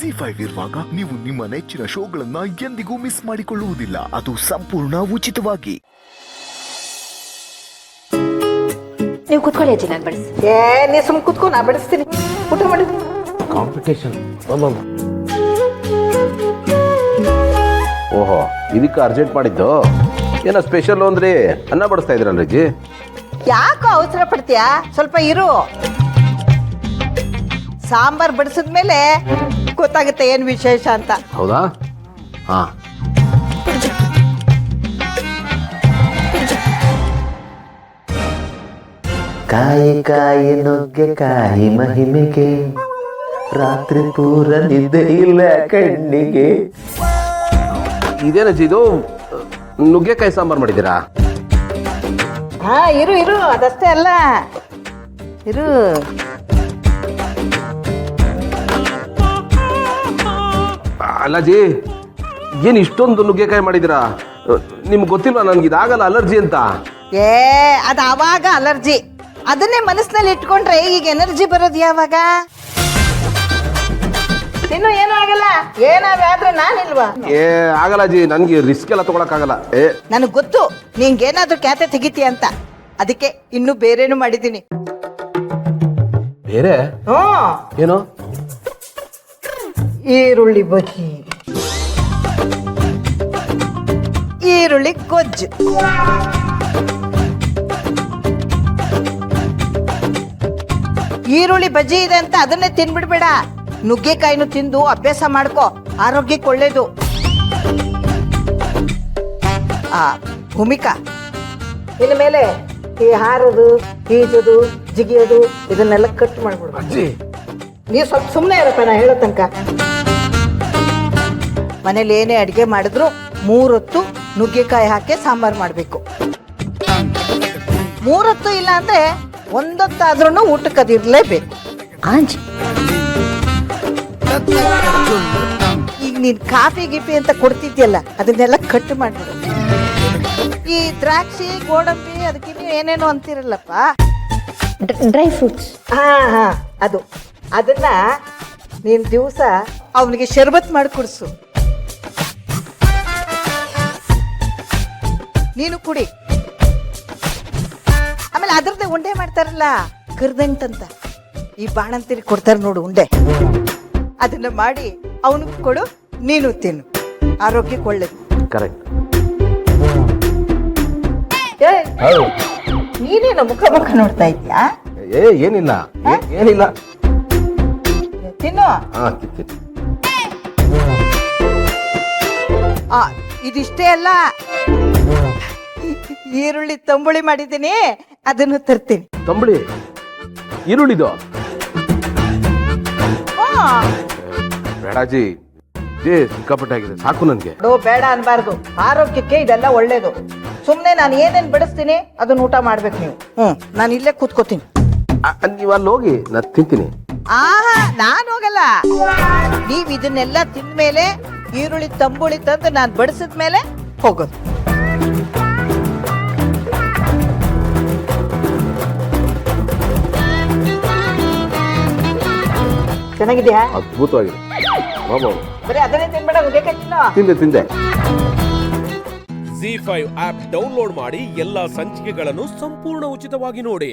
ZEE5 ಇರುವಾಗ ನೀವು ನಿಮ್ಮ ನೆಚ್ಚಿನ ಶೋಗಳನ್ನ ಎಂದಿಗೂ ಮಿಸ್ ಮಾಡಿಕೊಳ್ಳುವುದಿಲ್ಲ. ಅದು ಸಂಪೂರ್ಣ ಉಚಿತವಾಗಿ. ನೀವು ಕುತ್ಕೊಳ್ಳಿ ಅಜ್ಜಿ, ನಾನು ಬಡಿಸಿ. ನೀ ಸುಮ್ ಕುತ್ಕೊ, ನಾ ಬಡಿಸ್ತೀನಿ. ಊಟ ಮಾಡಿ. ಕಾಂಪಿಟೇಷನ್. ಓಹೋ, ಇದಕ್ಕೆ ಅರ್ಜೆಂಟ್ ಮಾಡಿದ್ದು ಏನೋ ಸ್ಪೆಷಲ್ ಅಂದ್ರೆ ಅನ್ನ ಬಡಿಸ್ತಾ ಇದ್ರಲ್ಲ ಅಜ್ಜಿ. ಯಾಕೋ ಅವಸರ ಪಡ್ತೀಯಾ? ಸ್ವಲ್ಪ ಇರು. ಸಾಂಬಾರ್ ಬಡಿಸಿದ್ಮೇಲೆ ಗೊತ್ತಾಗುತ್ತೆ ಏನ್ ವಿಶೇಷ ಅಂತ. ಹೌದಾ? ಹಾ. ಕಾಯಿ ಕಾಯಿ ನುಗ್ಗೆಕಾಯಿ ಮಹಿಮೆಗೆ ರಾತ್ರಿ ಪೂರ ನಿದ್ದೆ ಇಲ್ಲ ಕಣ್ಣಿಗೆ. ಇದೇನಜ್ಜಿ ಇದು? ನುಗ್ಗೆಕಾಯಿ ಸಾಂಬಾರ್ ಮಾಡಿದ್ದೀರಾ? ಹಾ, ಇರು ಇರು, ಅದಷ್ಟೇ ಅಲ್ಲ, ಇರು. ಅಲ್ಲಾಜಿ, ಏನು ಇಷ್ಟೊಂದು ನುಗ್ಗೆಕಾಯಿ ಮಾಡಿದ್ದೀರಾ? ನಿಮ್ಗೆ ಗೊತ್ತಿಲ್ವಾ ನನ್ಗೆ ಇದಾಗಲ್ಲ ಅಲರ್ಜಿ ಅಂತ? ಅದು ಅವಾಗ ಅಲರ್ಜಿ. ಅದನ್ನೇ ಮನಸ್ಸಿನಲ್ಲಿ ಇಟ್ಕೊಂಡ್ರೆ ಈಗ ಎನರ್ಜಿ ಬರೋದು ಯಾವಾಗ? ತಿನ್ನು, ಏನೂ ಆಗಲ್ಲ. ಏನಾದ್ರೆ ನಾನಿಲ್ವಾ? ಆಗಲ್ಲ ಅಜ್ಜಿ, ನನ್ಗೆ ರಿಸ್ಕ್ ಎಲ್ಲ ತಗೊಳಕ್ಕಾಗಲ್ಲ. ನನಗೆ ಗೊತ್ತು ನಿಂಗೇನಾದ್ರೂ ಕ್ಯಾತೆ ತೆಗಿತೀಯ ಅಂತ, ಅದಕ್ಕೆ ಇನ್ನು ಬೇರೇನು ಮಾಡಿದ್ದೀನಿ. ಬೇರೆ ಏನು? ಈರುಳ್ಳಿ ಬಜ್ಜಿ, ಈರುಳ್ಳಿ ಗೊಜ್ಜು, ಈರುಳ್ಳಿ ಬಜ್ಜಿ ಇದೆ ಅಂತ ಅದನ್ನೇ ತಿನ್ಬಿಡ್ಬೇಡ. ನುಗ್ಗೆಕಾಯಿನೂ ತಿಂದು ಅಭ್ಯಾಸ ಮಾಡ್ಕೋ, ಆರೋಗ್ಯಕ್ಕೆ ಒಳ್ಳೇದು. ಭೂಮಿಕಾ, ಇನ್ನು ಮೇಲೆ ಈ ಹಾರೋದು, ಈಜೋದು, ಜಿಗಿಯೋದು ಇದನ್ನೆಲ್ಲ ಕಟ್ ಮಾಡ್ಬಿಡು. ನೀವು ಸ್ವಲ್ಪ ಸುಮ್ಮನೆ ಇರಪ್ಪ, ನಾ ಹೇಳೋ ತನಕ. ಮನೇಲಿ ಏನೇ ಅಡಿಗೆ ಮಾಡಿದ್ರು 3 ಹೊತ್ತು ನುಗ್ಗೆಕಾಯಿ ಹಾಕಿ ಸಾಂಬಾರ್ ಮಾಡಬೇಕು. 3 ಹೊತ್ತು ಇಲ್ಲ ಅಂದ್ರೆ 1 ಹೊತ್ತಾದ್ರೂ ಊಟಕ್ಕೆ ಅದಿರ್ಲೇಬೇಕು. ಆಂಜಿ, ಈಗ ನೀನ್ ಕಾಫಿ ಗಿಫಿ ಅಂತ ಕೊಡ್ತಿದ್ಯಲ್ಲ, ಅದನ್ನೆಲ್ಲ ಕಟ್ ಮಾಡ್ಬಿಡು. ಈ ದ್ರಾಕ್ಷಿ, ಗೋಡಂಬಿ, ಅದಕ್ಕೆ ಏನೇನೋ ಅಂತಿರಲ್ಲಪ್ಪ, ಡ್ರೈ ಫ್ರೂಟ್ಸ್. ಹಾ, ಅದನ್ನ ನೀನ್ ದಿವಸ ಅವನಿಗೆ ಶರ್ಬತ್ ಮಾಡಿ ಕುಡಿಸು. ನೀನು ಕುಡಿ. ಆಮೇಲೆ ಅದ್ರದ್ದೇ ಉಂಡೆ ಮಾಡ್ತಾರಲ್ಲ, ಕರ್ದಂಟಂತ, ಈ ಬಾಣಂತಿರಿ ಕೊಡ್ತಾರ ನೋಡು ಉಂಡೆ, ಅದನ್ನ ಮಾಡಿ ಅವನಿಗೆ ಕೊಡು, ನೀನು ತಿನ್ನು, ಆರೋಗ್ಯಕ್ಕೆ ಒಳ್ಳೇದು. ಕರೆಕ್ಟ್. ನೀನೇನು ಮುಖ ನೋಡ್ತಾ ಇದ್ಯಾ? ಏನಿಲ್ಲ, ಏನಿಲ್ಲ. ತಿನ್ನು. ಇದಿಷ್ಟೇ ಅಲ್ಲ, ಈರುಳ್ಳಿ ತಂಬುಳಿ ಮಾಡಿದ್ದೀನಿ, ಅದನ್ನು ತರ್ತೀನಿ. ತಂಬುಳಿ? ಈರುಳ್ಳಿದು? ಬೇಡಾಜಿ, ಸಿಕ್ಕಾಪಟ್ಟೆ ಆಗಿದೆ, ಸಾಕು ನನ್ಗೆ. ಬೇಡ ಅನ್ಬಾರ್ದು, ಆರೋಗ್ಯಕ್ಕೆ ಇದೆಲ್ಲ ಒಳ್ಳೇದು. ಸುಮ್ನೆ ನಾನು ಏನೇನ್ ಬಡಿಸ್ತೀನಿ ಅದನ್ನ ಊಟ ಮಾಡ್ಬೇಕು ನೀವು. ನಾನು ಇಲ್ಲೇ ಕೂತ್ಕೋತೀನಿ. ನೀವು ಅಲ್ಲಿ ಹೋಗಿ, ನಾನು ತಿಂತೀನಿ. ನಾನು ಹೋಗಲ್ಲ. ನೀವ್ ಇದನ್ನೆಲ್ಲ ತಿಂದ್ಮೇಲೆ ಈರುಳ್ಳಿ ತಂಬುಳಿ ತಂದು ನಾನು ಬಡಿಸಿದ್ಮೇಲೆ ಹೋಗೋದು. ಚೆನ್ನಾಗಿದ್ಯಾ? ಅದ್ಭುತವಾಗಿದೆ. ಬರೀ ಅದನ್ನೇ ತಿನ್ಬೇಡ, ತಿಂದೆ. ZEE5 ಆಪ್ ಡೌನ್ಲೋಡ್ ಮಾಡಿ ಎಲ್ಲಾ ಸಂಚಿಕೆಗಳನ್ನು ಸಂಪೂರ್ಣ ಉಚಿತವಾಗಿ ನೋಡಿ.